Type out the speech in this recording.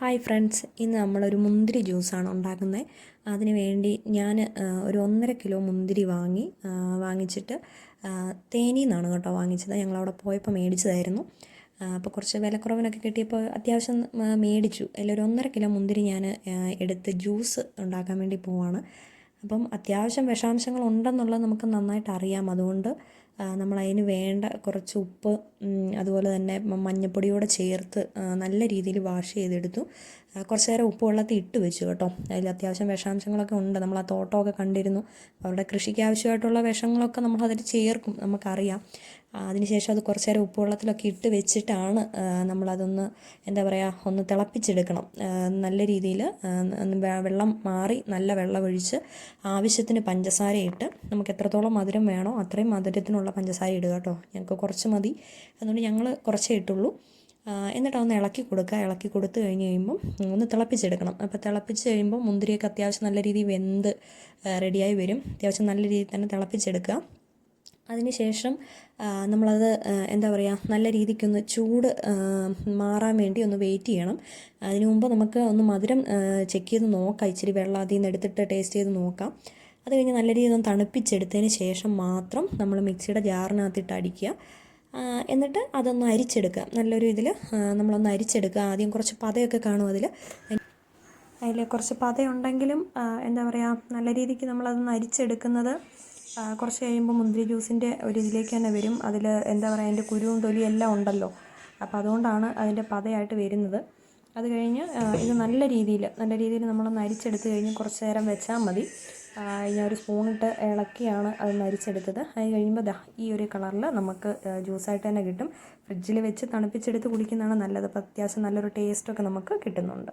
Hi friends, ഇന്ന് നമ്മളൊരു മുന്തിരി ജ്യൂസാണ് ഉണ്ടാക്കുന്നത്. അതിന് വേണ്ടി ഞാൻ ഒരു 1.5 കിലോ മുന്തിരി വാങ്ങിച്ചിട്ട് തേനിയിൽ നിന്നാണ് കേട്ടോ വാങ്ങിച്ചത്. ഞങ്ങളവിടെ പോയപ്പോൾ മേടിച്ചതായിരുന്നു. അപ്പോൾ കുറച്ച് വിലക്കുറവിനൊക്കെ കിട്ടിയപ്പോൾ അത്യാവശ്യം മേടിച്ചു. അതിലൊരു 1.5 കിലോ മുന്തിരി ഞാൻ എടുത്ത് ജ്യൂസ് ഉണ്ടാക്കാൻ വേണ്ടി പോവാണ്. അപ്പം അത്യാവശ്യം വിഷാംശങ്ങൾ ഉണ്ടെന്നുള്ളത് നമുക്ക് നന്നായിട്ട് അറിയാം. അതുകൊണ്ട് നമ്മളതിന് വേണ്ട കുറച്ച് ഉപ്പ്, അതുപോലെ തന്നെ മഞ്ഞൾപ്പൊടിയോടെ ചേർത്ത് നല്ല രീതിയിൽ വാഷ് ചെയ്തെടുത്തു. കുറച്ച് നേരം ഉപ്പ് വെള്ളത്തിൽ ഇട്ട് വെച്ചു കേട്ടോ. അതിൽ അത്യാവശ്യം വിഷാംശങ്ങളൊക്കെ ഉണ്ട്. നമ്മൾ ആ തോട്ടമൊക്കെ കണ്ടിരുന്നു. അവരുടെ കൃഷിക്ക് ആവശ്യമായിട്ടുള്ള വിഷങ്ങളൊക്കെ നമ്മളതിൽ ചേർക്കും, നമുക്കറിയാം. അതിനുശേഷം അത് കുറച്ച് നേരം ഉപ്പ് വെള്ളത്തിലൊക്കെ ഇട്ട് വെച്ചിട്ടാണ് നമ്മളതൊന്ന് ഒന്ന് തിളപ്പിച്ചെടുക്കണം. നല്ല രീതിയിൽ വെള്ളം മാറി നല്ല വെള്ളമൊഴിച്ച് ആവശ്യത്തിന് പഞ്ചസാര ഇട്ട്, നമുക്ക് എത്രത്തോളം മധുരം വേണോ അത്രയും മധുരത്തിനുള്ള പഞ്ചസാര ഇടുക കേട്ടോ. ഞങ്ങൾക്ക് കുറച്ച് മതി, അതുകൊണ്ട് ഞങ്ങൾ കുറച്ചേ ഇട്ടുള്ളൂ. എന്നിട്ട് ഒന്ന് ഇളക്കി കൊടുക്കുക. ഇളക്കി കൊടുത്ത് കഴിഞ്ഞ് കഴിയുമ്പം ഒന്ന് തിളപ്പിച്ചെടുക്കണം. അപ്പോൾ തിളപ്പിച്ച് കഴിയുമ്പോൾ മുന്തിരിയൊക്കെ അത്യാവശ്യം നല്ല രീതിയിൽ വെന്ത് റെഡിയായി വരും. അത്യാവശ്യം നല്ല രീതിയിൽ തന്നെ തിളപ്പിച്ചെടുക്കുക. അതിനുശേഷം നമ്മളത് നല്ല രീതിക്കൊന്ന് ചൂട് മാറാൻ വേണ്ടി ഒന്ന് വെയിറ്റ് ചെയ്യണം. അതിനു മുമ്പ് നമുക്ക് ഒന്ന് മധുരം ചെക്ക് ചെയ്ത് നോക്കാം. ഇച്ചിരി വെള്ളം അതിൽ നിന്ന് എടുത്തിട്ട് ടേസ്റ്റ് ചെയ്ത് നോക്കാം. അത് കഴിഞ്ഞ് നല്ല രീതിയിൽ ഒന്ന് തണുപ്പിച്ചെടുത്തതിന് ശേഷം മാത്രം നമ്മൾ മിക്സിയുടെ ജാറിനകത്തിട്ട് അടിക്കുക. എന്നിട്ട് അതൊന്ന് അരിച്ചെടുക്കുക. നല്ലൊരു ഇതിൽ നമ്മളൊന്ന് അരിച്ചെടുക്കുക. ആദ്യം കുറച്ച് പതയൊക്കെ കാണും അതിൽ കുറച്ച് പതയുണ്ടെങ്കിലും നല്ല രീതിക്ക് നമ്മളതൊന്ന് അരിച്ചെടുക്കുന്നത് കുറച്ച് കഴിയുമ്പോൾ മുന്തിരി ജ്യൂസിൻ്റെ ഒരു ഇതിലേക്ക് തന്നെ വരും. അതിൽ അതിൻ്റെ കുരുവും തൊലിയും എല്ലാം ഉണ്ടല്ലോ. അപ്പോൾ അതുകൊണ്ടാണ് അതിൻ്റെ പതയായിട്ട് വരുന്നത്. അത് കഴിഞ്ഞ് ഇത് നല്ല രീതിയിൽ നമ്മളൊന്ന് അരിച്ചെടുത്ത് കഴിഞ്ഞ് കുറച്ച് നേരം വെച്ചാൽ മതി. ഞാൻ ഒരു സ്പൂണിട്ട് ഇളക്കിയാണ് അതൊന്ന് അരിച്ചെടുത്തത്. അത് കഴിയുമ്പോൾ ഈ ഒരു കളറിൽ നമുക്ക് ജ്യൂസായിട്ട് തന്നെ കിട്ടും. ഫ്രിഡ്ജിൽ വെച്ച് തണുപ്പിച്ചെടുത്ത് കുടിക്കുന്നതാണ് നല്ലത്. അപ്പോൾ അത്യാവശ്യം നല്ലൊരു ടേസ്റ്റൊക്കെ നമുക്ക് കിട്ടുന്നുണ്ട്.